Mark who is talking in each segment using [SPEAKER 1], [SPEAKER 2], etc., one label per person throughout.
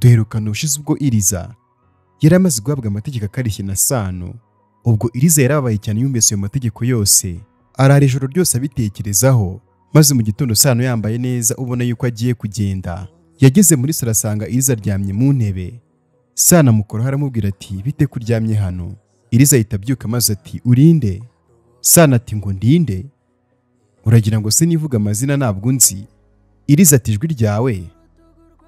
[SPEAKER 1] Duherukana ushize ubwo Iriza yari amaze guhabwa amategeko akarishye na Sano. Ubwo Iriza yarabaye cyane yumvise ayo mategeko yose, arara ijoro ryose abitekerezaho, maze mu gitondo Sano yambaye neza ubona yuko agiye kugenda, yageze muri salo asanga Iriza aryamye mu ntebe. Sano amukoraho aramubwira ati bite kuryamye hano? Iriza ahita abyuka maze ati urinde? Sano ati ngo ndinde? Uragira ngo se nivuga amazina ntabwo nzi? Iriza ati ijwi ryawe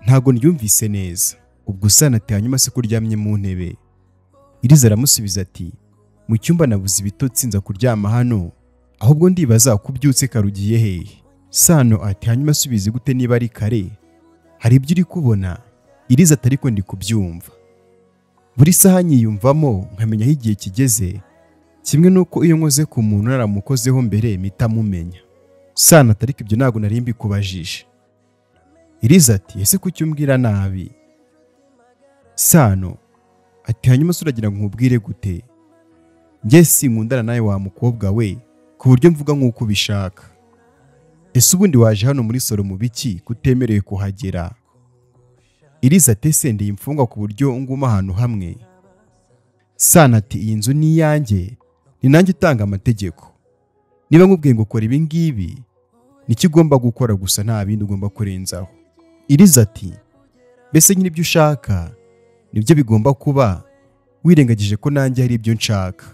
[SPEAKER 1] ntago ndyumvise neza. Ubwo Sano ati hanyuma se kuryamye mu ntebe? Iriza aramusubiza ati mu cyumba nabuze ibitotsi nza kuryama hano, ahubwo ndibaza kubyutse karugiye hehe? Sano ati hanyuma subize gute niba ari kare? Hari ibyo uri kubona? Iriza ati ariko ndi kubyumva. Buri saha nyiyumvamo nkamenya aho igihe kigeze, kimwe nuko iyo nkoze ku muntu naramukozeho mbere mpita mumenya. Sano ati ariko ibyo ntabwo nari mbikubajije. Iriza ati ese kuki umbwira nabi? Sano ati hanyuma se uragira ngo nkubwire gute? Njye sinkundana nawe wa mukobwa we ku buryo mvuga nk'uko ubishaka. Ese ubundi waje hano muri salo mu biki kutemerewe kuhagera? Iriza ati ese ndi imfungwa ku buryo nguma ahantu hamwe? Sano ati iyi nzu ni iyanjye, ni nanjye utanga amategeko. Niba nkubwiye ngo kora ibi ngibi, niki ugomba gukora gusa nta bindi ugomba kurenzaho. Iriza ati mbese nyine ibyo ushaka nibyo bigomba kuba, wirengagije ko nanjye hari ibyo nshaka.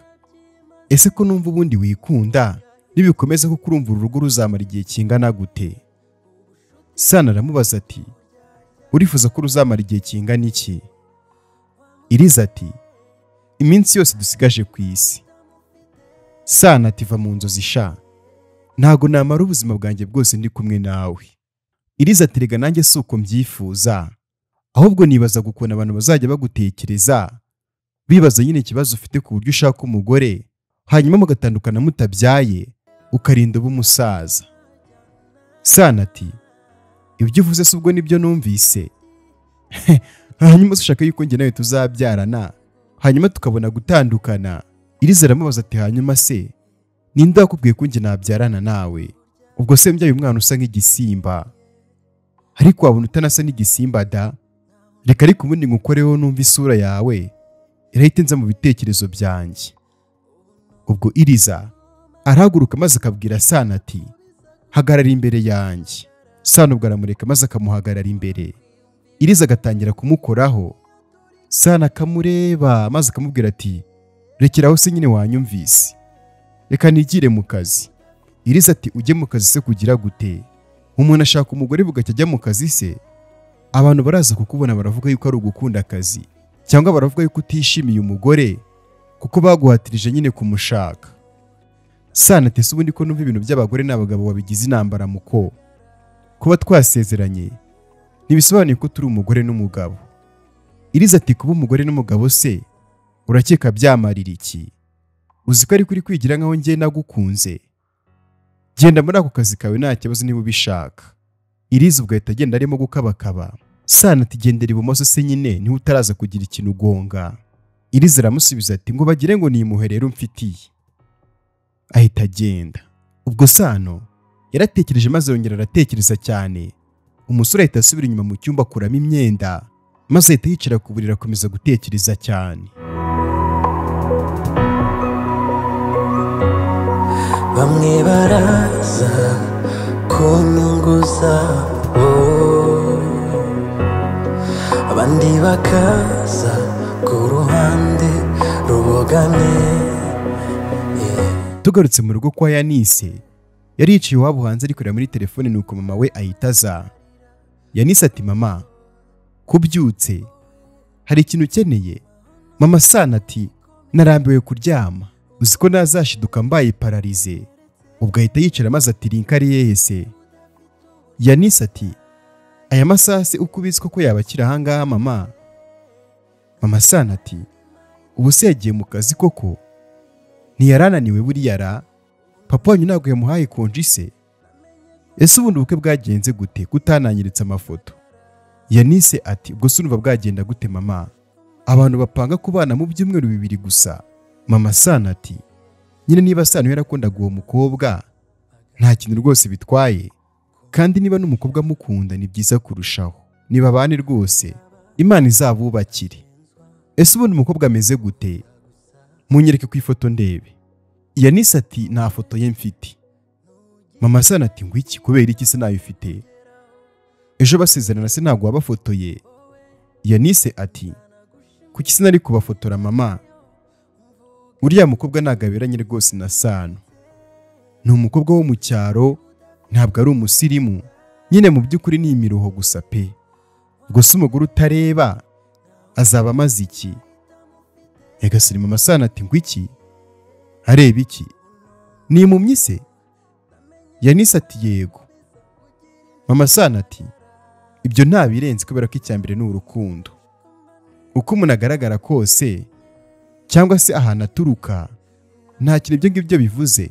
[SPEAKER 1] Ese ko numva ubundi wikunda, nibikomeza ko kurumva urugo ruzamara igihe kingana gute? Sano aramubaza ati urifuza ko ruzamara igihe kingana iki? Iriza ati iminsi yose dusigaje ku isi. Sano ati va mu nzozi sha, ntago namara ubuzima bwanjye bwose ndi kumwe nawe. Iriza ati rega nanjye si uko mbyifuza, ahubwo nibaza gukona abantu bazajya bagutekereza, bibaza nyine ikibazo ufite ku buryo ushaka umugore, hanyuma mugatandukana mutabyaye, ukarinda uba umusaza. Sano ati ibyo uvuze se ubwo nibyo numvise? Hanyuma ushaka yuko njye nawe tuzabyarana, hanyuma tukabona gutandukana? Iriza aramubaza ati hanyuma se ninde wakubwiye ko njye nabyarana nawe? Ubwo se mbyaye umwana usa nk'igisimba? Ariko wabona utanasa n'igisimba da? Reka ariko ubundi ngukoreho numva isura yawe irahita nza mu bitekerezo byanjye. Ubwo Iriza arahaguruka maze akabwira Sano ati hagarara imbere yanjye. Sano ubwo aramureka maze akamuhagarara imbere. Iriza agatangira kumukoraho. Sano akamureba maze akamubwira ati rekeraho se nyine wanyumvise, reka nigire mu kazi. Iriza ati ujye mu kazi se kugira gute? Umuntu ashaka umugore bugacya ajya mu kazi se? Abantu baraza kukubona baravuga yuko ari ugukunda akazi, cyangwa baravuga yuko utishimiye umugore kuko baguhatirije nyine kumushaka. Sano ati se ubundi ko numva ibintu by'abagore n'abagabo babigize intambara muko? Kuba twasezeranye ntibisobanuye ko turi umugore n'umugabo. Iriza ati kuba umugore n'umugabo se urakeka byamarira iki? Uzi ko ari kuri kwigira nkaho njye nagukunze? Genda muri ako kazi kawe nta kibazo niba ubishaka. Iriza ubwo ahita agenda arimo gukabakaba. Sano ati gendera ibumoso se nyine niho utaraza kugira ikintu ugonga. Iriza aramusubiza ati ngo bagire ngo ni impuhwe rero mfitiye. Ahita agenda. Ubwo Sano yaratekereje maze yongera aratekereza cyane. Umusore ahita asubira inyuma mu cyumba akuramo imyenda, maze ahita yicara ku buriri akomeza gutekereza cyane.
[SPEAKER 2] Bamwe baraza ku nyungu zabo, abandi bakaza ku ruhande rubogamye.
[SPEAKER 1] Tugarutse mu rugo kwa Yanise, yari yicaye iwabo hanze ari kureba muri telefone, nuko mama we ahita aza. Yanise ati mama kubyutse, hari ikintu ukeneye? Mama Sano ati narambiwe kuryama, uzi ko nazashiduka mbaye pararize. Ubwo ahita yicara maze ati rinka ari yese. Yanise ati aya masaha se uko ubizi ko yabakira ahangaha mama? Mama Sano ati ubu se yagiye mu kazi koko? Ntiyarananiwe buriya ra? Papa wanyu ntabwo yamuhaye konji se? Ese ubundi ubukwe bwagenze gute kutananyiritse amafoto? Yanise ati ubwo se urumva bwagenda gute mama? Abantu bapanga kubana mu byumweru 2 gusa. Mama Sano ati nyine niba Sano yarakundaga uwo mukobwa nta kintu rwose bitwaye, kandi niba n'umukobwa mukunda ni byiza kurushaho, niba bane rwose Imana izabubakire. Ese ubundi umukobwa ameze gute? Munyereke ku ifoto ndebe. Yanise ati nta foto ye mfite. Mama Sano ati ngo iki, kubera iki se nayo ufite? Ejo basezerana se ntabwo wabafotoye? Yanise ati kuki sinari kubafotora mama? Uriya mukobwa nagaberanye rwose na Sano. Ni umukobwa wo mu cyaro, ntabwo ari umusirimu. Nyine mu by'ukuri ni imiruho gusa pe. Ngo se umugore utareba azaba amaze iki? Yagasiri Mama Sano ati ngo iki? Areba iki? Ni impumyi se? Yanise ati yego. Mama Sano ati ibyo nta birenze kubera ko icyambere ni urukundo. Uko umuntu agaragara kose cyangwa se ahantu aturuka nta kintu ibyo ngibyo bivuze.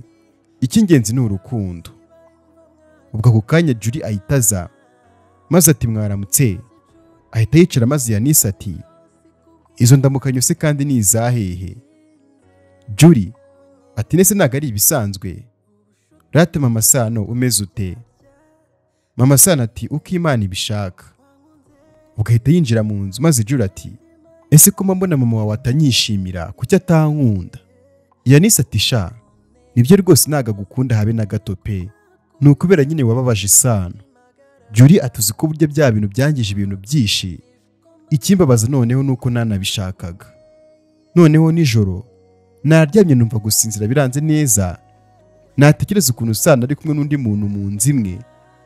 [SPEAKER 1] Icy'ingenzi ni urukundo. Ubwo ako kanya Julie ahita aza maze ati mwaramutse. Ahita yicara maze Yanise ati izo ndamukanyo se kandi ni izahehe? Julie ati nese ntago ari ibisanzwe. Rate Mama Sano umeze ute? Mama Sano ati uko Imana ibishaka. Ugahita yinjira mu nzu maze Julie ati ese ko mbona mama wawe atanyishimira kuki atankunda? Yanise ati sha nibyo rwose ntago agukunda habe na gato pe. Ni ukubera nyine wababaje Sano. Julie atuzi ko burya bya bintu byangije ibintu byinshi. Ikimbabaza noneho nuko nanabishakaga. Noneho nijoro naryamye numva gusinzira biranze neza. Natekereza ukuntu Sano ari kumwe n'undi muntu mu nzu imwe.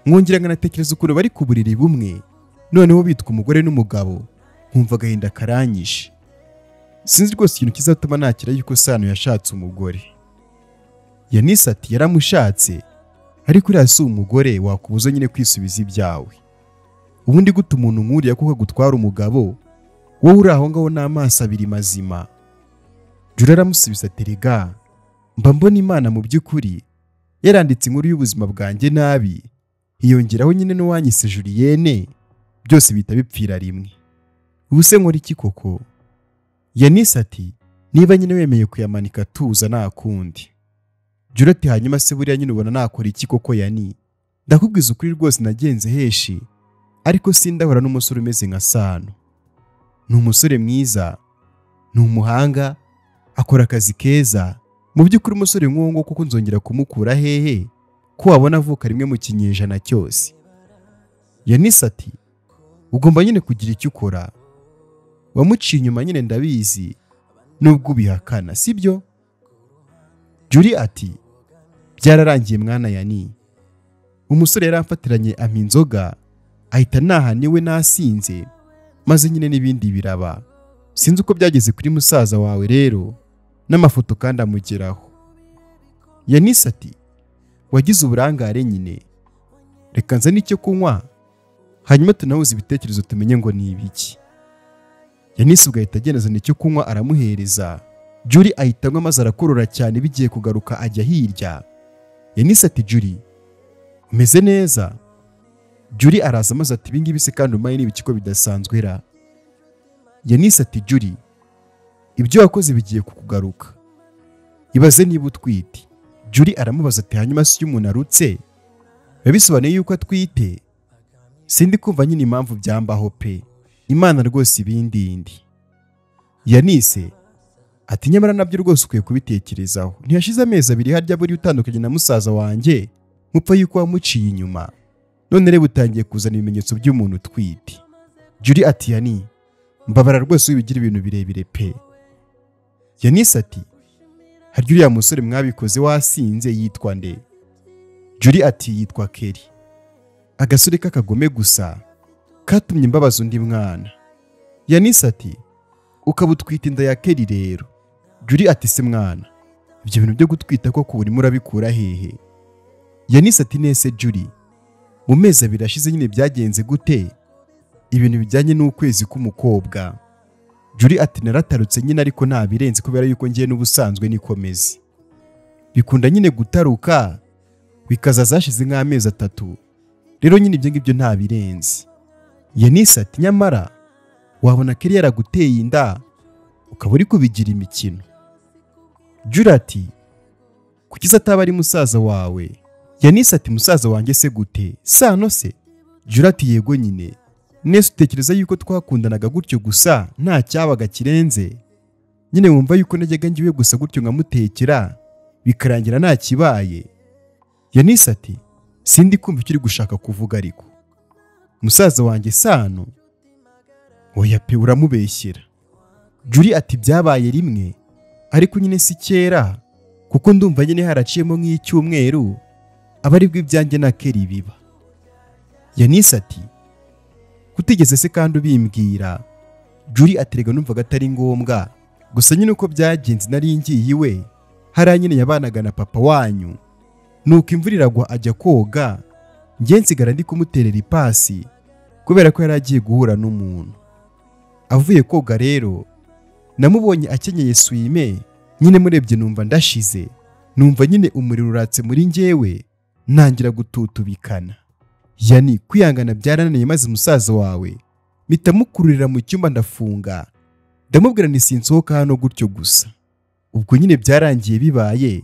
[SPEAKER 1] Mwongera nkanatekereza ukuntu bari ku buriri bumwe. Noneho bitwa umugore n'umugabo. Nkumva agahinda karanyishe. Sinzi rwose ikintu kizatuma nakira yuko Sano yashatse umugore. Yanise ati yaramushatse, ariko uriya si umugore wakubuza nyine kwisubiza ibyawe. Ubundi gute umuntu nkuriya kuko agutwara umugabo wowe uri aho ngaho n'amaso abiri mazima? Julie aramusubiza ati rega mba mbona Imana mu by'ukuri yaranditse inkuru y'ubuzima bwanjye nabi, hiyongeraho nyine n'uwanyise Julienne, byose bita bipfira rimwe. Ubuse nkora iki koko? Yanise ati niba nyine wemeye kuyamanika tuza nta kundi. Julie ati hanyuma se buriya nyine ubona nakora iki koko Yani? Ndakubwiza ukuri rwose nagenze heshi, ariko sindahora n'umusore umeze nka Sano. Ni umusore mwiza, ni umuhanga, akora akazi keza. Mu by'ukuri umusore nk'uwo ngo kuko nzongera kumukura hehe ko wabona avuka rimwe mu kinyejana cyose? Yanise ati ugomba nyine kugira icyo ukora. Wamuciye inyuma nyine ndabizi nubwo ubihakana sibyo? Julie ati byararangiye mwana Yani. Umusore yaramfatiranye ampa inzoga ahita nahaniwe nasinze maze nyine n'ibindi biraba. Sinzi uko byageze kuri musaza wawe rero n'amafoto kandi amugeraho. Yanise ati wagize uburangare nyine, reka nza n'icyo kunywa hanyuma tunahuze ibitekerezo tumenye ngo ni ibiki. Yanise ugahita ageneza n'icyo kunywa aramuhereza. Julie ahita anywa maze arakorora cyane bigiye kugaruka ajya hirya. Yanise ati Julie umeze neza? Julie araza maze ati ibingibi se kandi umaye n'ibiki ko bidasanzwe ra? Yanise ati Julie ibyo wakoze bigiye kukugaruka, ibaze niba utwite. Julie aramubaza ati hanyuma se iyo umuntu arutse bisobanuye yuko atwite? Sindi kumva nyine impamvu byambaho pe, Imana rwose ibindindi. Yanise ati nyamara nabyo rwose ukwiye kubitekerezaho. Ntiyashize amezi 2 harya buri utandukanye na musaza wanjye mupfa yuko wamuciye inyuma, none reba utangiye kuzana ibimenyetso by'umuntu utwite. Julie ati Yani mbabara rwose wibigira ibintu birebire pe. Yanise ati harya uriya musore mwabikoze wasinze yitwa nde? Julie ati yitwa Kelly. Agasore k'akagome gusa katumye mbabaza undi mwana. Yanise ati ukaba utwite inda ya Kelly rero? Julie ati se mwana ibyo bintu byo gutwita ko urimo urabikura hehe? Yanise ati nese Julie mu mezi 2 ashize nyine byagenze gute ibintu bijyanye n'ukwezi k'umukobwa? Julie ati naratarutse nyine ariko nta birenze kubera yuko ngiye n'ubusanzwe nikomeze. Bikunda nyine gutaruka bikaza zashize nk'amezi 3, rero nyine ibyo ngibyo nta birenze. Yanise ati nyamara wabona Kelly yaraguteye inda ukaba uri kubigira imikino. Julie ati kukiza ataba ari musaza wawe? Yanise ati musaza wanjye se gute? Sano se? Julie ati yego nyine nese utekereza yuko twakundanaga gutyo gusa nta cyabaga kirenze? Nyine wumva yuko najyaga ngiwe gusa gutyo nkamutekera bikarangira nta kibaye? Yanise ati sindi kumva icyo uri gushaka kuvuga ariko. Musaza wanjye Sano? Oya pe, uramubeshyera. Julie ati byabaye rimwe ariko nyine si kera, kuko ndumva nyine haraciyemo nk'icyumweru aba aribwo ibyanjye na Kelly biba. Yanise ati kutigeze se kandi ubimbwira? Julie aterega numvaga atari ngombwa, gusa nyine uko byagenze nari ngiye iwe hariya nyine yabanaga na papa wanyu, nuko imvura iragwa ajya koga, njye nsigara ndi kumuterera ipasi kubera ko yari agiye guhura n'umuntu. Avuye koga rero namubonye akenyeye swime, nyine murebye numva ndashize, numva nyine umuriro uratse muri njyewe ntangira gututubikana. Yani kwihangana byarananiye, maze musaza wawe mpita mukururira mu cyumba ndafunga, ndamubwira ni sinsohoka hano gutyo gusa. Ubwo nyine byarangiye bibaye,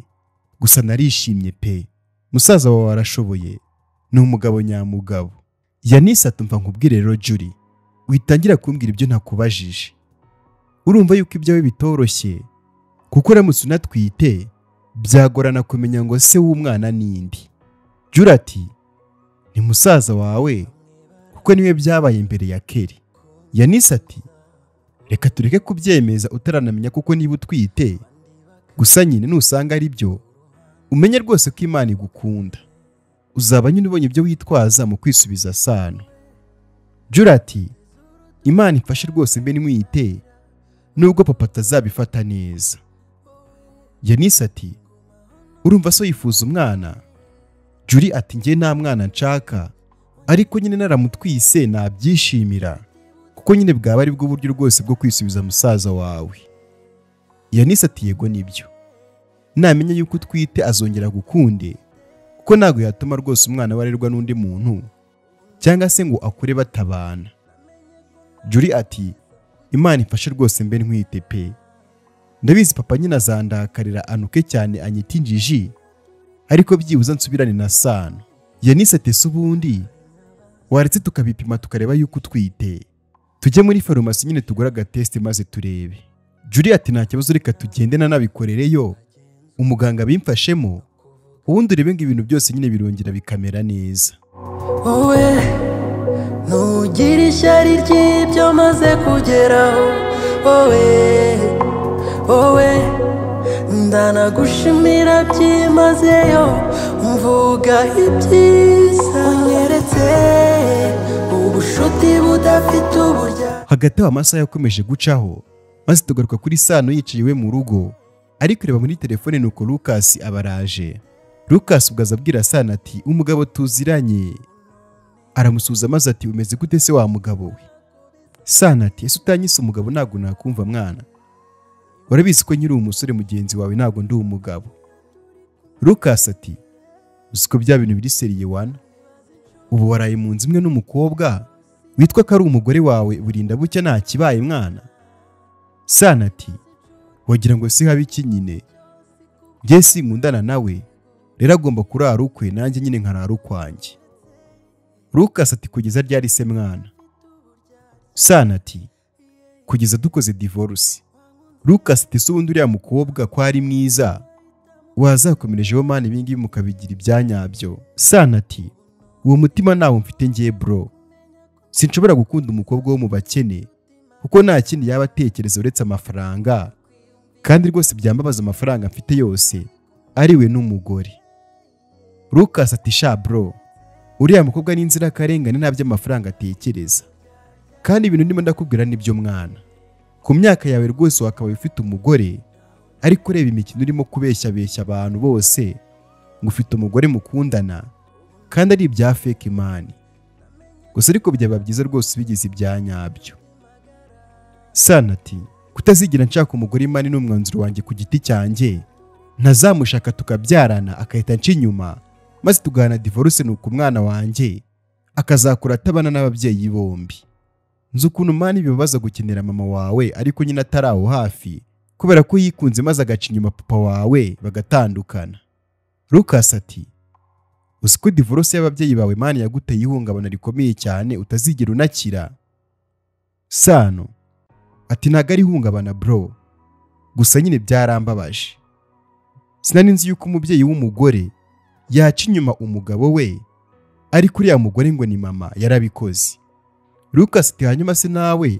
[SPEAKER 1] gusa narishimye pe. Musaza wawe arashoboye, ni umugabo nyamugabo. Yanise ati mva nkubwire rero Julie, witangira kumbwira ibyo ntakubajije. Urumva yuko ibyawe bitoroshye, kuko uramutse unatwite byagorana kumenya ngo se w'umwana nindi. Julie ati ni musaza wawe kuko niwe byabaye imbere ya Kelly. Yanise ati reka tureke kubyemeza utaranamenya, kuko niba utwite gusa nyine nusanga ari byo umenye rwose ko Imana igukunda, uzaba nyine ubonye ibyo witwaza mu kwisubiza Sano. Julie ati Imana imfashe rwose mbe nimwite nubwo papa atazabifata neza. Yanise ati urumva so yifuza umwana? Julie ati njye nta mwana nshaka, ariko nyine naramutwise nabyishimira, kuko nyine bwaba ari bwo buryo rwose bwo kwisubiza musaza wawe. Yanise ati yego nibyo, namenya yuko utwite azongera gukunde, kuko ntabwo yatuma rwose umwana warerwa n'undi muntu cyangwa se ngo akure batabana. Julie ati Imana ifashe rwose mbe ntwite pe. Ndabizi papa nyine azandakarira anuke cyane anyita injiji, ariko byibuza nsubirane na Sano. Yanise ati se ubundi waretse tukabipima tukareba yuko utwite, tujye muri farumasi nyine tugura agateste maze turebe. Julie ati nta kibazo, reka tugende nanabikorereyo umuganga bimfashemo, ubundi urebe ngo ibintu byose nyine birongera bikamera neza.
[SPEAKER 2] wowe ntugire ishyari ry'ibyo maze kugeraho, wowe ndanagushimira byimazeyo, mvuga ibyiza unyeretse, ubushuti budafite uburya.
[SPEAKER 1] Hagati aho amasaha yakomeje gucaho, maze tugaruka kuri Sano yicaye iwe mu rugo ari kureba muri telefone, nuko Lucas abaraje. Lucas ubwo azabwira Sano ati umugabo tuziranye. Aramusuza maze ati umeze gute se wa mugabo we? Sano ati ese utanyise umugabo ntabwo nakumva mwana, warabizi ko nyiri umusore mugenzi wawe ntabwo ndi umugabo. Lucas ati uziko bya bintu biri seriye wana, ubu waraye mu nzu imwe n'umukobwa witwa ko ari umugore wawe, burinda bucya nta kibaye mwana. Sano ati wagira ngo si habi iki nyine, njye sinkundana nawe rero agomba kurara ukwe nanjye nyine nkarara ukwanjye. Lucas ati kugeza ryari se mwana? Sano ati kugeza dukoze divorce. Lucas ati se ubundi uriya mukobwa ko ari mwiza wazakomerejeho mani ibingibi mukabigira ibyanyabyo? Sano ati uwo mutima nawo mfite ngiye bro, sinshobora gukunda umukobwa wo mu bakene kuko nta kindi yaba atekereza uretse amafaranga, kandi rwose byambabaza amafaranga mfite yose ariwe n'umugore. Lucas ati sha bro, uriya mukobwa ni inzirakarengane nta by'amafaranga atekereza, kandi ibintu ndimo ndakubwira nibyo mwana. Ku myaka yawe rwose wakaba ufite umugore, ariko reba imikino urimo kubeshya abantu bose ngo ufite umugore mukundana kandi ari ibya fake man. Gusa ariko byaba byiza rwose bigize ibyanyabyo. Sano ati kutazigira nshaka umugore imani n'umwanzuro wanjye ku giti cyanjye, ntazamushaka tukabyarana akahita nca inyuma maze tugahana divorce, nuko umwana wanjye akazakura atabana n'ababyeyi bombi. Nzi ukuntu mani bibabaza gukenera mama wawe ariko nyine ataraho hafi kubera ko yikunze maze agaca inyuma papa wawe bagatandukana. Lucas ati uzi ko divorce y'ababyeyi bawe mani yaguteye ihungabana rikomeye cyane utazigera unakira. Sano ati ntago ari ihungabana bro, gusa nyine byarambabaje. Sinari nzi yuko umubyeyi w'umugore yaca inyuma umugabo we, ariko uriya mugore ngo ni mama yarabikoze. Lucas ati hanyuma se nawe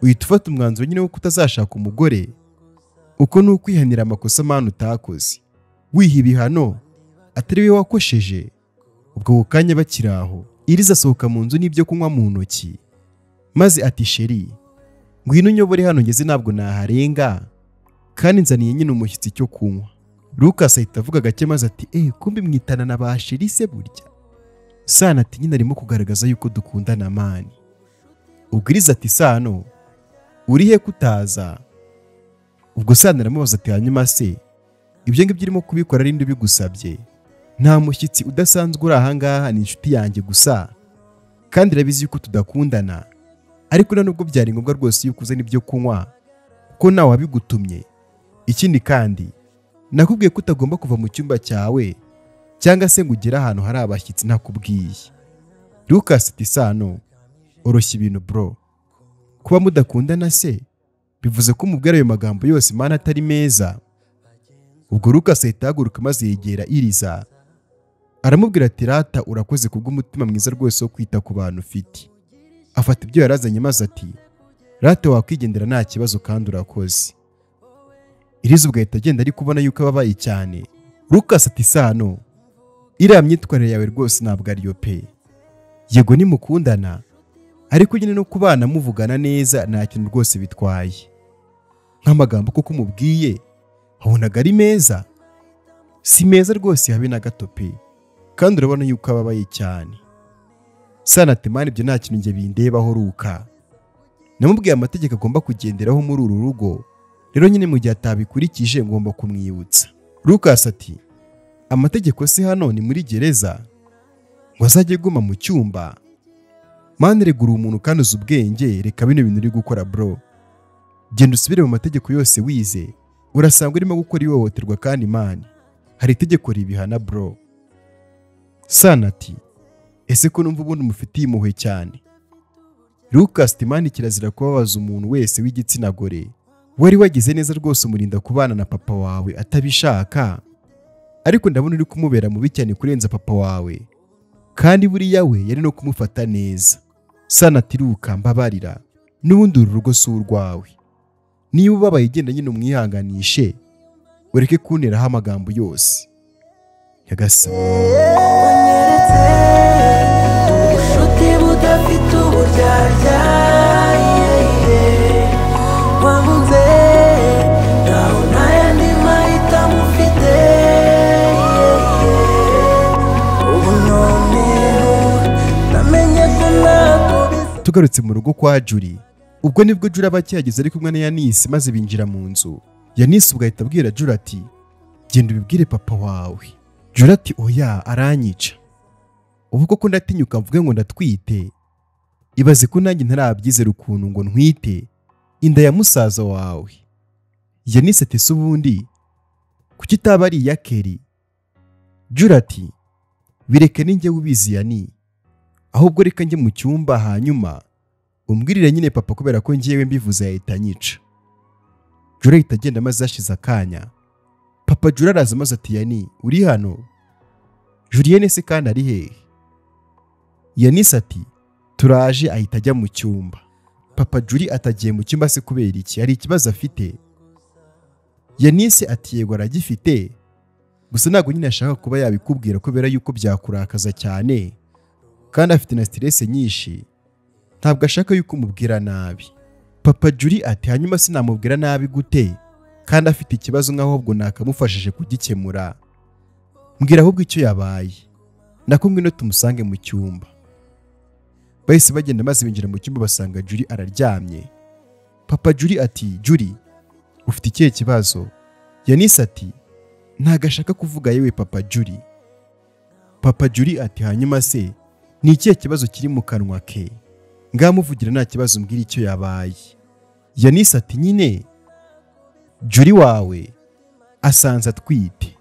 [SPEAKER 1] uhita ufata umwanzuro nyine wo kutazashaka umugore? Uko ni ukwihanira amakosa mani utakoze, wiha ibihano atari we wakosheje. Ubwo bukanya bakiri aho, Iriza asohoka mu nzu n'ibyo kunywa mu ntoki, maze ati sheri ngwino unyobore hano ngeze ntabwo naharenga, kandi nzaniye nyine umushyitsi cyo kunywa. Lucas ahita avuga gake maze ati kumbi mwitana na ba sheri se burya? Sano ati nyine arimo kugaragaza yuko dukundana mani. Ubwo Iriza ati Sano uri he kutaza? Ubwo Sano aramubaza ati hanyuma se ibyo ngibyo urimo kubikora ari nde bigusabye? Nta mushyitsi udasanzwe uri ahangaha, ni inshuti yanjye gusa, kandi irabizi yuko tudakundana, ariko na nubwo byari ngombwa rwose yuko uzana ibyo kunywa kuko nawe wabigutumye. Ikindi kandi nakubwiye ko utagomba kuva mu cyumba cyawe cyangwa se ngo ugere ahantu hari abashyitsi ntakubwiye. Lucas ati Sano oroshya ibintu bro, kuba mudakundana se bivuze ko umubwira ayo magambo yose mana atari meza? Ubwo Lucas ahita ahaguruka maze yegera Iriza aramubwira ati rata urakoze kubw'umutima mwiza rwose wo kwita ku bantu ufite. Afata ibyo yarazanye maze ati rata wakwigendera nta kibazo kandi urakoze. Iriza ubwo ahita agenda ari kubona yuko ababaye cyane. Lucas ati Sano iriya myitwarire yawe rwose ntabwo ariyo pe, yego nimukundana ariko nyine no kubana muvugana neza nta kintu rwose bitwaye. Nk'amagambo koko umubwiye wabonaga ari meza? Si meza rwose habe na gato pe, kandi urabona yuko ababaye cyane. Sano ati mani ibyo nta kintu njye bindebaho Luka, namubwiye amategeko agomba kugenderaho muri uru rugo, rero nyine mu gihe atabikurikije ngomba kumwibutsa. Lucas ati amategeko se hano ni muri gereza ngo azajye guma mu cyumba? Mani regura umuntu kandi uzi ubwenge, reka bino bintu uri gukora bro, genda usubire mu mategeko yose wize, urasanga urimo gukora ihohoterwa kandi mani hari itegeko ribihana bro. Sano ati ese ko numva ubundi mufitiye impuhwe cyane? Lucas ati mani kirazira kubabaza umuntu wese w'igitsina gore, wari wagize neza rwose umurinda kubana na papa wawe atabishaka, ariko ndabona uri kumubera mubi cyane kurenza papa wawe, kandi buriya we yari no kumufata neza. Sano ati Luka mbabarira, n'ubundi uru rugo si urwawe, niba ubabaye genda nyine umwihanganishe, ureke kunteraho amagambo yose. Nyagasani
[SPEAKER 2] wanyeretse ubushuti budafite uburyarya, wankunze naho nta yandi mahitamo ufite, ubu noneho namenye ko ntabwo bisa.
[SPEAKER 1] tugarutse mu rugo kwa Juri, ubwo nibwo Juri aba akihageze ari kumwe na Yanisi, maze binjira mu nzu. Yanisi ubwo ahita abwira Juri ati genda ubibwire papa wawe. Juri ati oya aranyica, ubu koko ndatinyuka mvuge ngo ndatwite? Ibaze ko nanjye ntarabyizera ukuntu ngo ntwite inda ya musaza wawe. Yanisi ati se ubundi kuki itaba ari iya Kelly? Juri ati bireke ninjye ubizi Yani, ahubwo reka njye mu cyumba hanyuma umbwirire nyine papa, kubera ko ngiyewe mbivuze yahita anyica. Juri ahita agenda maze hashize akanya papa Juri araza maze ati Yani uri hano? Julienne se kandi ari hehe? Yanisi ati turaje, ahita ajya mu cyumba. Papa Juri atagiye mu cyumba se kubera iki? Hari ikibazo afite? Yanisi ati yego aragifite, gusa ntabwo nyine ashaka kuba yabikubwira kubera yuko byakurakaza cyane, kandi afite na stress nyinshi, ntabwo ashaka yuko umubwira nabi. Papa Juri ati hanyuma sinamubwira nabi gute kandi afite ikibazo nkaho ahubwo nakamufashije kugikemura? Mbwira ahubwo icyo yabaye, nako ngwino tumusange mu cyumba. Bahise bagenda maze binjira mu cyumba basanga Juri araryamye. Papa Juri ati Juri ufite ikihe kibazo? Yanisi ati ntago ashaka kuvuga yewe papa Juri. Papa Juri ati hanyuma se ni ikihe kibazo kiri mu kanwa ke? Ngamuvugira nta kibazo, mbwira icyo yabaye. Yanisi ati nyine Juri wawe asanze atwite.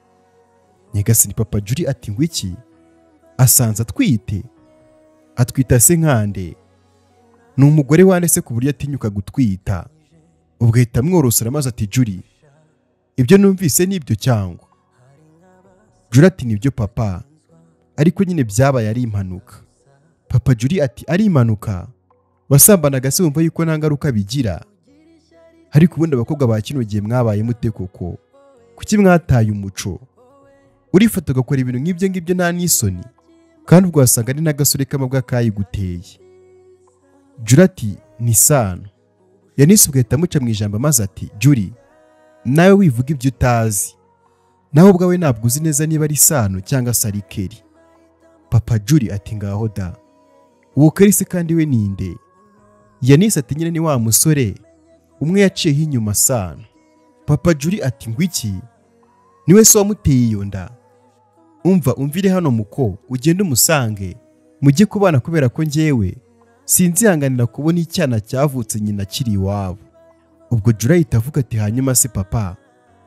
[SPEAKER 1] Nyagasani. Papa Juri ati ngwiki? asanze atwite. Atwita se nkande? Ni umugore wane se ku buryo atinyuka gutwita? Ubwo ahita amworosora maze ati Juri, ibyo numvise nibyo cyangwa? Juri ati nibyo papa, ariko nyine byabaye ari impanuka. Papa Juri ati ari impanuka? Wasambanaga se wumva yuko nta ngaruka bigira? Ariko ubundi abakobwa ba kino gihe mwabaye mute koko? Kuki mwataye umuco? Urifata ugakora ibintu nk'ibyo ngibyo nta n'isoni, kandi ubwo wasanga ari n'agasore k'amabwa kayiguteye. Juri ati ni Sano. Yanise ubwo ahita amuca mu ijambo maze ati Juri, nawe wivuga ibyo utazi, nawe ubwawe ntabwo uzi neza niba ari Sano cyangwa se ari Keri. Papa Juri ati ngaho da, uwo Keri se kandi we ninde? Yanise ati nyine ni wa musore umwe yaciyeho inyuma Sano. Papa Juri ati ngwiki, niwe se wamuteye iyo nda? Umvire hano muko, ugende umusange mujye kubana, kubera ko njyewe sinzihanganira kubona icyana cyavutse nyina kiri iwabo. Ubwo Juri ahita avuga ati hanyuma se papa,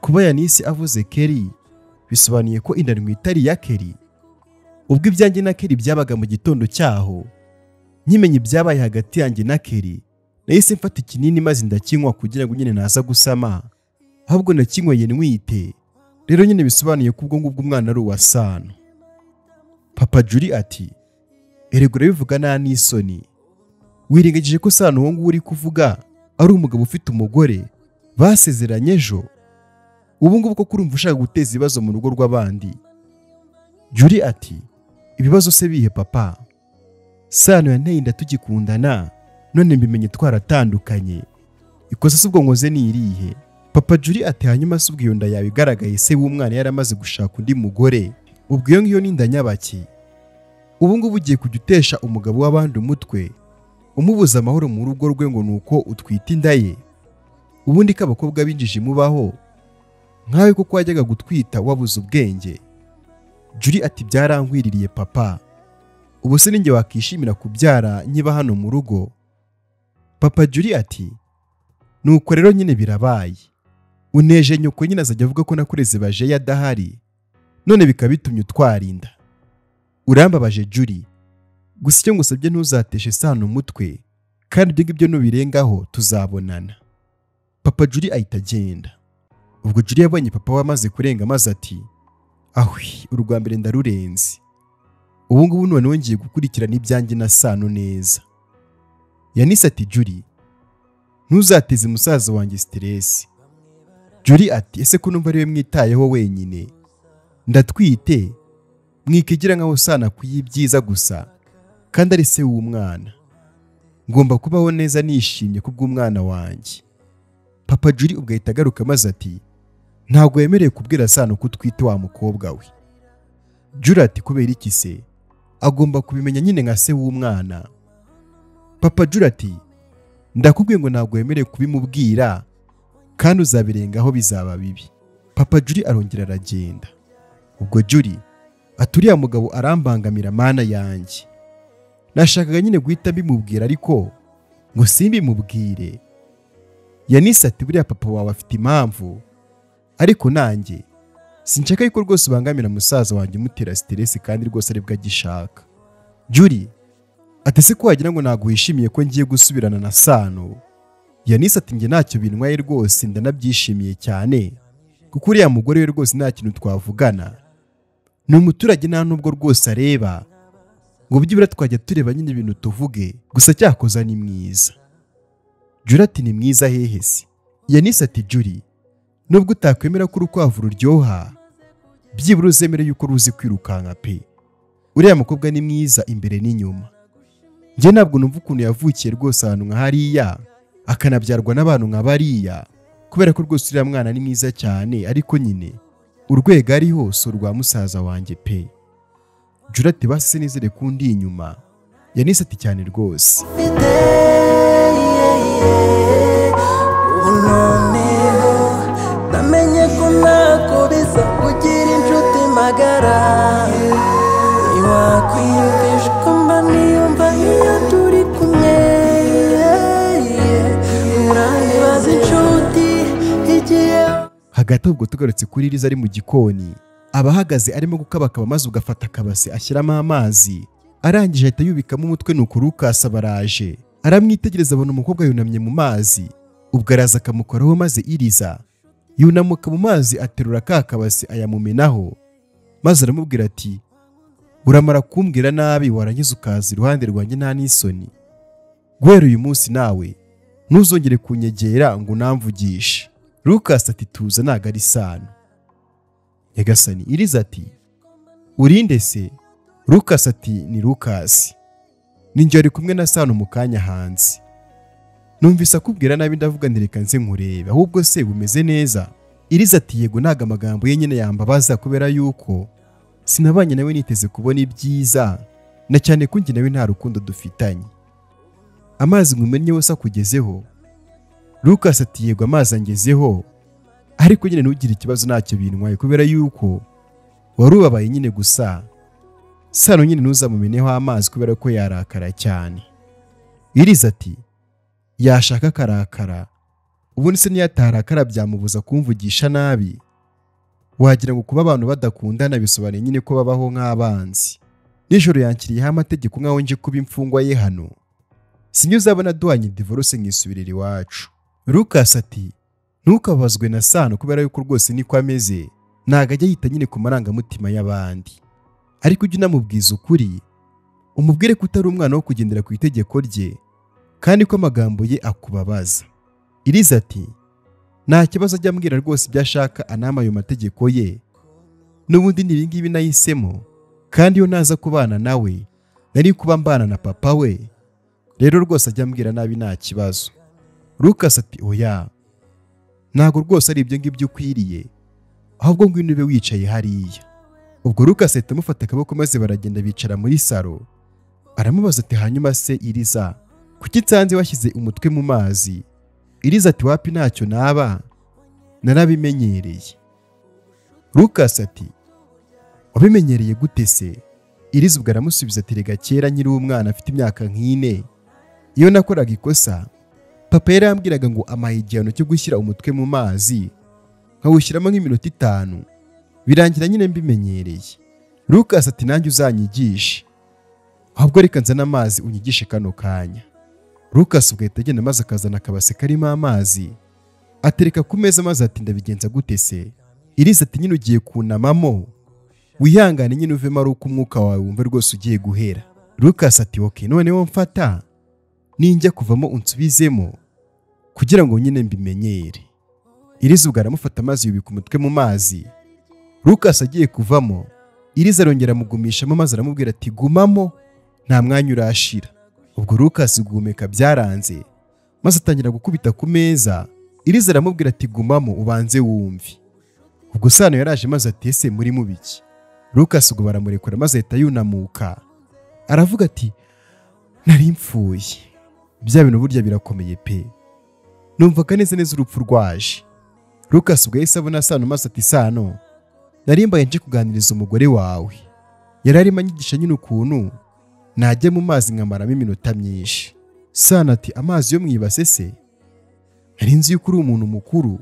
[SPEAKER 1] kuba Yanise avuze Keri bisobanuye ko inda itari iya Keri? Ubwo ibyanjye na Keri byabaga mu gitondo cyaho, nkimenye ibyabaye hagati yanjye na Keri, nahise mfata ikinini maze ndakinywa kugira ngo nyine naza gusama, ahubwo nakinyweye ntwite. Rero nyine bisobanuye ko ubwo ngubwo umwana ari uwa Sano. Papa Juri ati erego urabivuga nta n'isoni, wirengagije ko Sano uwo nguwo uri kuvuga ari umugabo ufite umugore basezeranye ejo? Ubu ngubu ko kurumva ushaka guteza ibibazo mu rugo rw'abandi. Juri ati ibibazo se bihe papa? Sano yanteye inda tugikundana, none mbimenye twaratandukanye, ikosa se ubwo nkoze ni irihe? Papa Juri ati hanyuma se ubwo iyo nda yawe igaragaye se w'umwana yaramaze gushaka undi mugore, ubwo iyo ngiyo ni inda nyabaki? Ubu ngubu ugiye kujya utesha umugabo w'abandi umutwe, umubuza amahoro mu rugo rwe ngo nuko utwita inda ye? Ubundi ko abakobwa binjije mubaho nkawe kuko wajyaga gutwita wabuze ubwenge? Juri ati byarangwiririye papa, ubu se ninjye wakishimira kubyara nkiba hano mu rugo? Papa Juri ati nuko rero nyine birabaye, uneje nyoko nyine azajya avuga ko nakureze baje yadahari, none bikaba bitumye utwara inda. Urambabaje Juri, gusa icyo ngusabye ntuzateshe Sano umutwe, kandi ibyo ngibyo nubirengaho tuzabonana. Papa Juri ahita agenda. Ubwo Juri yabonye papa we amaze kurenga maze ati ahwi, urwa mbere ndarurenze, ubu ngubu none wongeye gukurikirana ibyanjye na Sano neza. Yanise ati Juri, ntuzateze musaza wanjye stress. Juri ati ese ko numva ariwe mwitayeho wenyine, ndatwite, mwikigira nkaho Sano akwiye ibyiza gusa, kandi ari se w'umwana. Ngomba kubaho neza nishimye kubw'umwana wanjye. Papa Juri ubwo ahita agaruka maze ati ntabwo yemereye kubwira Sano ko utwite wa mukobwa we. Juri ati kubera iki se? Agomba kubimenya nyine nka se w'umwana. Papa Juri ati ndakubwiye ngo ntabwo yemereye kubimubwira, kandi uzabirengaho bizaba bibi. Papa Juri arongera aragenda. Ubwo Juri ati uriya mugabo arambangamira mana yanjye, nashakaga nyine guhita bimubwira ariko ngo simbimubwire. Yanise ati buriya papa wawe afite impamvu, ariko nanjye sinshaka yuko rwose ubangamira musaza wanjye umutera stress kandi rwose aribwo agishaka. Juri ati se ko wagira ngo ntabwo wishimiye ko ngiye gusubirana na Sano? Yanise ati njye ntacyo bintwaye rwose, ndanabyishimiye cyane kuko uriya mugore we rwose nta kintu twavugana, ni umuturage nta nubwo rwose areba ngo byibura twajya tureba nyine ibintu tuvuge, gusa cyakoza ni mwiza. Juri ati ni mwiza hehe se? Yanise ati Juri, nubwo utakwemera ko urukwavu ruryoha, byibura uzemere yuko ruzi kwirukanka pe. Uriya mukobwa ni mwiza imbere n'inyuma. Njye ntabwo numva ukuntu yavukiye rwose ahantu nka hariya akanabyarwa n'abantu nka bariya, kubera ko rwose uriya mwana ni mwiza cyane, ariko nyine urwego ari hose urwa musaza wanjye pe. Juri ati basi se nizere kundi inyuma. Yanise ati cyane rwose.
[SPEAKER 2] Namenye ko ntako bisa kugira inshuti magara, ntiwakwiyumvisha ko mba niyumva iyo turi kumwe. Uranyibaza inshuti igiye.
[SPEAKER 1] Hagati ubwo tugarutse kuri Liza ari mu gikoni abahagaze arimo gukabakaba maze ugafata akabase ashyiramo amazi arangije ahita yubikamo umutwe nuko Lucas baraje aramwitegereza abona umukobwa yunamye mu mazi ubwo araza akamukoraho maze Iriza yunamuka mu mazi aterura ka kabase ayamumenaho maze aramubwira ati uramara kumbwira nabi warangiza ukaza iruhande rwanjye nta n'isoni guhera uyu munsi nawe ntuzongere kunyegera ngo namvugishe. Lucas ati tuza ntago ari Sano. Nyagasani. Iriza ati urinde se? Lucas ati ni Lucas, ninjye ari kumwe na Sano mu kanya hanze. Numvise akubwira nabi ndavuga ntireka nze nkurebe ahubwo se bumeze neza? Iriza ati yego ntago amagambo ye nyine yambabaza kubera yuko sinabanye nawe niteze kubona ibyiza na cyane ko njye nawe nta rukundo dufitanye. Amazi ngumenye wose akugezeho? Lucas ati yego amazi angezeho ariko nyine ntugire ikibazo ntacyo bintwaye kubera yuko warubabaye nyine gusa Sano nyine ntuzamumeneho amazi kubera ko yarakara cyane. Iriza ati yashaka karakara ubundi se niyatarakara byamubuza kumvugisha nabi? Wagira ngo kuba abantu badakundana bisobanuye nyine ko babaho nk'abanzi. Nijoro yankiriyeho amategeko nk'aho nje kuba imfungwa ye hano. Sinyo uzabona duhanye divorce nkisubirira iwacu. Lucas ati ntukabazwe na Sano kubera yuko rwose niko ameze ntago ajya yita nyine ku marangamutima y'abandi, ariko ujye unamubwiza ukuri umubwire ko utari umwana wo kugendera ku itegeko rye kandi ko amagambo ye akubabaza. Iriza ati nta kibazo ajya ambwira rwose ibyo ashaka anama ayo mategeko ye n'ubundi n'ibingibi nahisemo kandi iyo naza kubana nawe nari kuba mbana na papa we, rero rwose ajya ambwira nabi nta kibazo. Lucas ati oya ntago rwose ari ibyo ngibyo ukwiriye ahubwo ngwino ube wicaye hariya. Ubwo Lucas ahita amufata akaboko maze baragenda bicara muri salo. Aramubaza ati hanyuma se Iriza kuki nsanze washyize umutwe mu mazi? Iriza ati wapi ntacyo naba narabimenyereye. Lucas ati wabimenyereye gute se? Iriza ubwo aramusubiza ati rega kera nkiri umwana afite imyaka nk'ine iyo nakoraga ikosa papa yarambwiraga ngo amaye igihano cyo gushyira umutwe mu mazi nkawushyiramo nk'iminota 5 birangira nyine mbimenyereye. Lucas ati nanjye uzanyigishe ahubwo reka nzana amazi unyigishe kano kanya. Lucas ubwo ahita agenda maze akazana akabase karimo amazi atereka ku meza maze ati ndabigenza gute se? Iriza ati nyine ugiye kunamamo wihangane nyine uvemo ari uko umwuka wawe wumva rwose ugiye guhera. Lucas ati okay noneho mfata ninjya kuvamo unsubizemo kugira ngo nyine mbimenyere. Iriza ubwo aramufata amazi yubika umutwe mu mazi. Lucas agiye kuvamo Iriza arongera amugumishamo maze aramubwira ati gumamo nta mwanya urashira. Ubwo Lucas guhumeka byaranze maze atangira gukubita ku meza. Iriza aramubwira ati gumamo ubanze wumve. Ubwo Sano yaraje maze ati ese muri mu biki? Lucas ubwo baramurekura maze ahita yunamuka aravuga ati nari mpfuye, bya bintu burya birakomeye pe, numvaga neza urupfu rwaje. Lucas ubwo yahise abona Sano maze ati Sano narimbaye nje kuganiriza umugore wawe, yari arimo anyigisha nyine ukuntu najya mu mazi nkamaramo iminota myinshi. Sano ati amazi yo mwibase se? Nari nzi yuko uri umuntu mukuru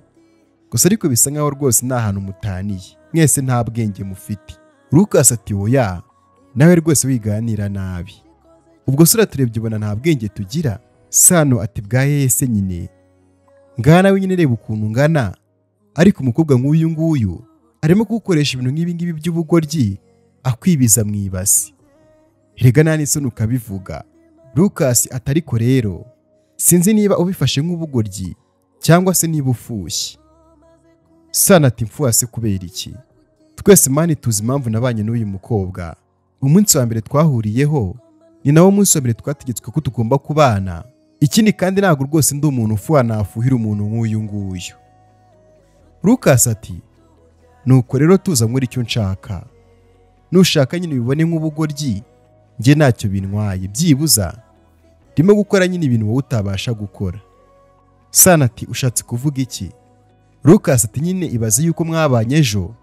[SPEAKER 1] gusa ariko bisa nkaho rwose nta hantu mutaniye, mwese nta bwenge mufite. Lucas ati oya nawe rwose wiganira nabi, ubwo sura turebye ubona nta bwenge tugira. Sano ati bwaye se nyine ngana we nyine reba ukuntu ngana, ariko umukobwa nk'uyu nguyu arimo kugukoresha ibintu nk'ibi ngibi by'ubugoryi akwibiza mwibasi. Erega nani soni ukabivuga. Lucas atariko rero sinzi niba ubifashe nk'ubugoryi cyangwa se niba ufushye. Sano ati mfuase kubera iki? Twese mani tuzi impamvu nabanye n'uyu mukobwa. Umunsi wa mbere twahuriyeho ni nawo munsi wa mbere twategetswe ko tugomba kubana. Ikindi kandi ntabwo rwose ndi umuntu ufuha nafuhira umuntu nk'uyu nguyu. Lucas ati nuko rero tuza muri icyo nshaka, nushaka nyine bibone nk'ubugoryi njye ntacyo bintwaye, byibuza ndimo gukora nyine ibintu wowe utabasha gukora. Sano ati ushatse kuvuga iki? Lucas ati nyine ibaze yuko mwabanye ejo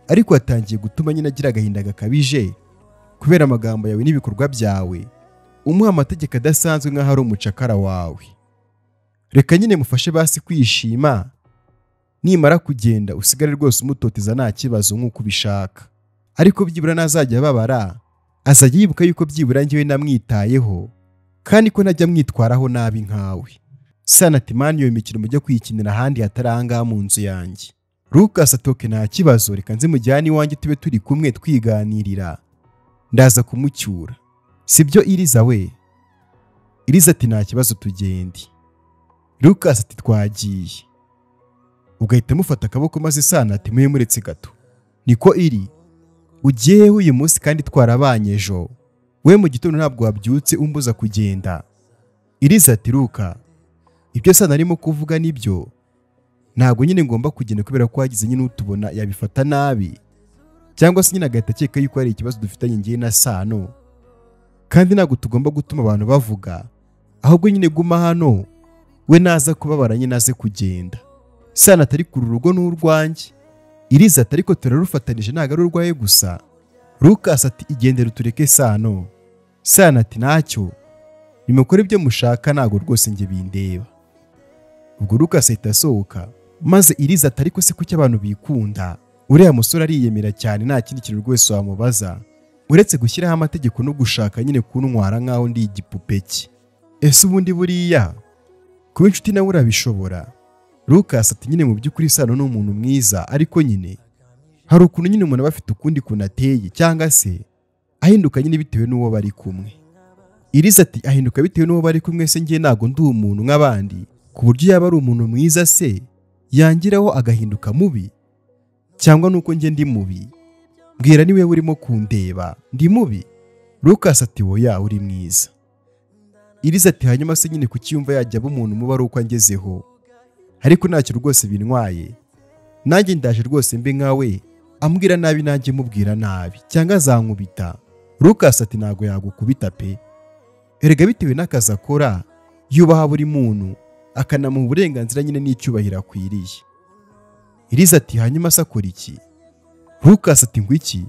[SPEAKER 1] ariko watangiye gutuma nyine agira agahinda gakabije kubera amagambo yawe n'ibikorwa byawe, umuha amategeko adasanzwe nk'aho ari umucakara wawe. Reka nyine mufashe basi kwishima nimara kugenda usigare rwose umutoteza nta kibazo nk'uko ubishaka, ariko byibura nazajya babara azajya yibuka yuko byibura njyewe namwitayeho kandi ko najya mwitwaraho nabi nkawe. Sana ati mani iyo mikino mujya kwikinira ahandi hatari ahangaha mu nzu yanjye. Lucas atoke nta kibazo, reka nze mujyane iwanjye tube turi kumwe twiganirira, ndaza kumucyura. Sibyo Iriza we? Iriza ati nta kibazo tugende. Lucas ati twagiye. Ugahita mufata akaboko maze Sana ati muye muretse gato. Niko iri ugiye uyu munsi kandi twarabanye ejo, we mu gitondo ntabwo wabyutse umbuza kugenda. Iriza ati Luka, ibyo Sana arimo kuvuga nibyo, ntabwo nyine ngomba kugenda kubera ko hagize nyine utubona yabifata nabi, cyangwa se nyine agahita akeka yuko hari ikibazo dufitanye ngiye na Sano, kandi ntabwo tugomba gutuma abantu bavuga, ahubwo nyine guma hano, we naza kubabara nyine aze kugenda. Sana atari ku rugo n'urwanjye. Iriza ati ariko turarufatanije ntabwo ari urwaye gusa. Lucas ati igendere utureke Sano. Sana ati ntacyo, nimukore ibyo mushaka ntabwo rwose njye bindeba. Ubwo Lucas ahita asohoka, maze Iriza ati ariko se kuki abantu bikunda? Uriya musore ariyemera cyane, nta kindi kintu rwose wamubaza uretse gushyiraho amategeko no gushaka nyine kuntwara nkaho ndi igipupe cye. Ese ubundi buriya kuba inshuti nawe urabishobora? Lucas ati nyine mu by'ukuri Sano ni umuntu mwiza, ariko nyine hari ukuntu nyine umuntu aba afite ukundi kuntu ateye, cyangwa se ahinduka nyine bitewe n'uwo bari kumwe. Iriza ati ahinduka bitewe n'uwo bari kumwe se njye ntago ndi umuntu nk'abandi ku buryo yaba ari umuntu mwiza se yangiraho agahinduka mubi, cyangwa nuko njye ndi mubi? Mbwira niwe urimo kundeba ndi mubi? Lucas ati oya uri mwiza. Iriza ati hanyuma se nyine kukiyumva yajya aba umuntu mubi ari uko angezeho? Ariko ntacyo rwose bintwaye, nanjye ndaje rwose mbe nkawe, ambwira nabi nanjye mubwira nabi, cyangwa azankubita. Lucas ati ntago yagukubita pe, erega bitewe n'akazi akora yubaha buri muntu akanamuha uburenganzira nyine n'icyubahiro akwiriye. Iriza ati hanyuma se akora iki? Lucas ati ngo iki?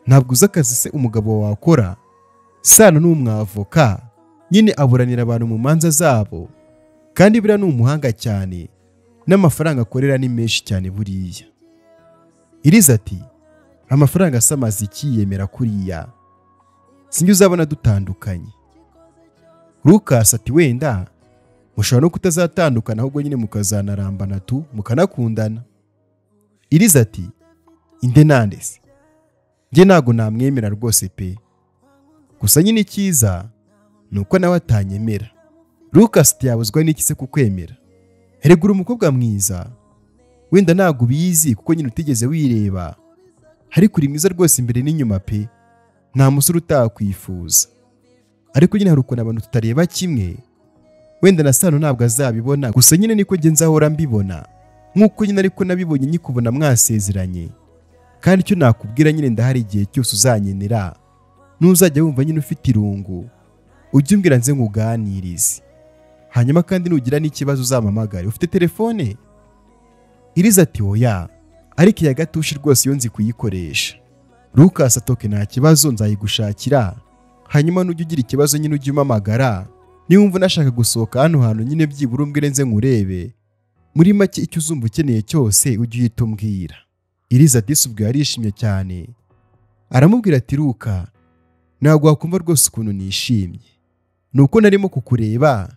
[SPEAKER 1] Ntabwo uzi akazi se umugabo wakora? Sano ni umwavoka nyine aburanira abantu mu manza zabo, kandi buriya ni umuhanga cyane, n'amafaranga akorera ni menshi cyane buriya. Iriza ati amafaranga asamaze iki yemera kuriya? Sinjye uzabona dutandukanye. Lucas ati wenda mushobora no kutazatandukana, ahubwo nyine mukazanarambana tu mukanakundana. Iriza ati inde nande se? Njye ntago namwemera rwose pe, gusa nyine icyiza ni uko nawe atanyemera. Lucas ati yabuzwa n'iki se kukwemera? Erega uri umukobwa mwiza, wenda ntago ubizi kuko nyine utigeze wireba, ariko uri mwiza rwose imbere n'inyuma pe, nta musore utakwifuza. Ariko nyine hari ukuntu abantu tutareba kimwe, wenda na Sano ntabwo azabibona, gusa nyine niko njye nzahora mbibona, nk'uko nyine ariko nabibonye nyikubona mwasezeranye. Kandi icyo nakubwira nyine ndahari igihe cyose uzanyenera, n'uzajya wumva nyine ufite irungu ujye umbwira nze nkuganirize, hanyuma kandi nugira n'ikibazo uzampamagare. Ufite telefone? Iriza ati oya, ariko iya gatushi rwose iyo nzi kuyikoresha. Lucas atoke nta kibazo nzayigushakira, hanyuma nujya ugira ikibazo nyine ujye umpamagara, niwumva unashaka gusohoka hano hantu nyine byibura umbwire nze nkurebe, muri make icyo uzumva ukeneye cyose ujye uhita umbwira. Iriza ati subwo yarishimye cyane, aramubwira ati Luka, ntabwo wakumva rwose ukuntu nishimye, nuko narimo kukureba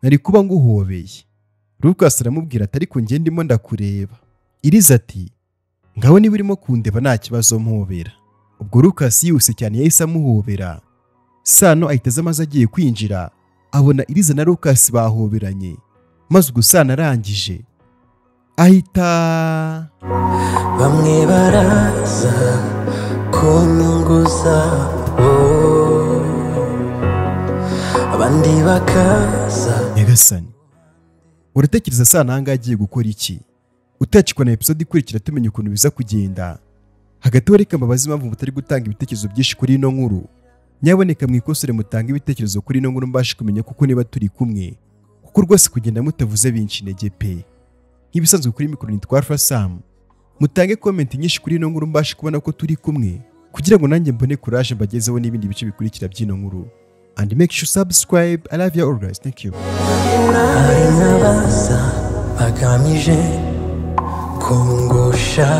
[SPEAKER 1] nari kuba nguhobeye. Lucas aramubwira ati ariko njye ndimo ndakureba. Iriza ati ngaho niba urimo kundeba nta kibazo mpobera. Ubwo Lucas yihuse cyane yahise amuhobera. Sano ahita aza maze agiye kwinjira, abona Iriza na Lucas bahoberanye, maze ubwo Sano arangije ahita
[SPEAKER 2] bamwe baraza ku nyungu zabo, abandi bakaza.
[SPEAKER 1] Nyagasani, uratekereza Sano ahangaha agiye gukora iki? Utacikwa na episode ikurikira tumenya ukuntu biza kugenda. Hagati reka mbabazi impamvu mutari gutanga ibitekerezo byinshi kuri ino nkuru. Nyaboneka mwikosore mutanga ibitekerezo kuri ino nkuru mbashe kumenya kuko niba turi kumwe, kuko rwose kugenda mutavuze binshi intege pe. Nk'ibisanzwe kuri mikoro nitwa Alpha Sam, mutange comment nyinshi kuri ino nkuru mbashe kubona ko turi kumwe, kugira ngo nanjye mbone courage mbagezeho n'ibindi bice bikurikira by'ino nkuru. And make sure subscribe. I love you all guys. Thank you.
[SPEAKER 2] Hari n'abaza bagamije kungusha.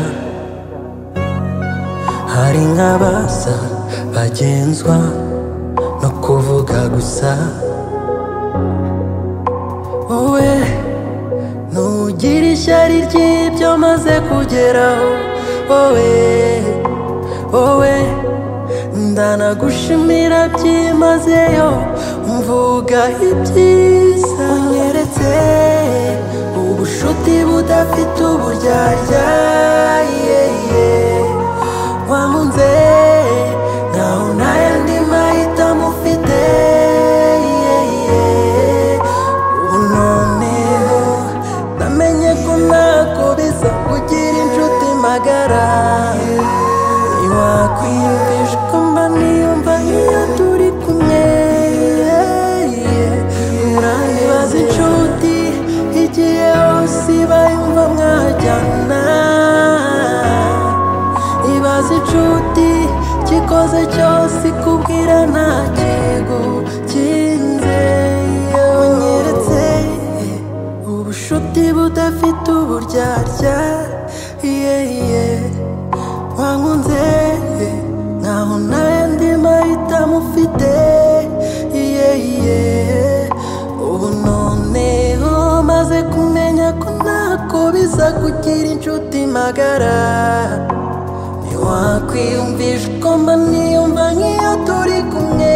[SPEAKER 2] Hari nk'abaza bagenzwa no kuvuga gusa. Wowe nugira ishyari ry'ibyo maze kugeraho. Wowe ndanagushimira byimazeyo, mvuga ibyiza unyeretse, ubushuti budafite uburyarya. Wankunze nkaho ntayandi mahitamo ufite. Ubu noneho namenye ko ntako bisa kugira inshuti magara. Ntiwakwiyumvisha uko mba niyumva nk'iyo turi kumwe. Uranyibaza inshuti igihe hose iba yumva mwajyana. Ibaza inshuti gikoze cyose ikubwira nta kigukinze. Unyeretse ubushuti budafite uburyarya. Wankunze nkaho ntayandi mahitamo ufite. Ubu noneho maze kumenya ko ntako bisa kugira inshuti magara. Ntiwakwiyumvisha uko mba niyumva nk'iyo turi kumwe.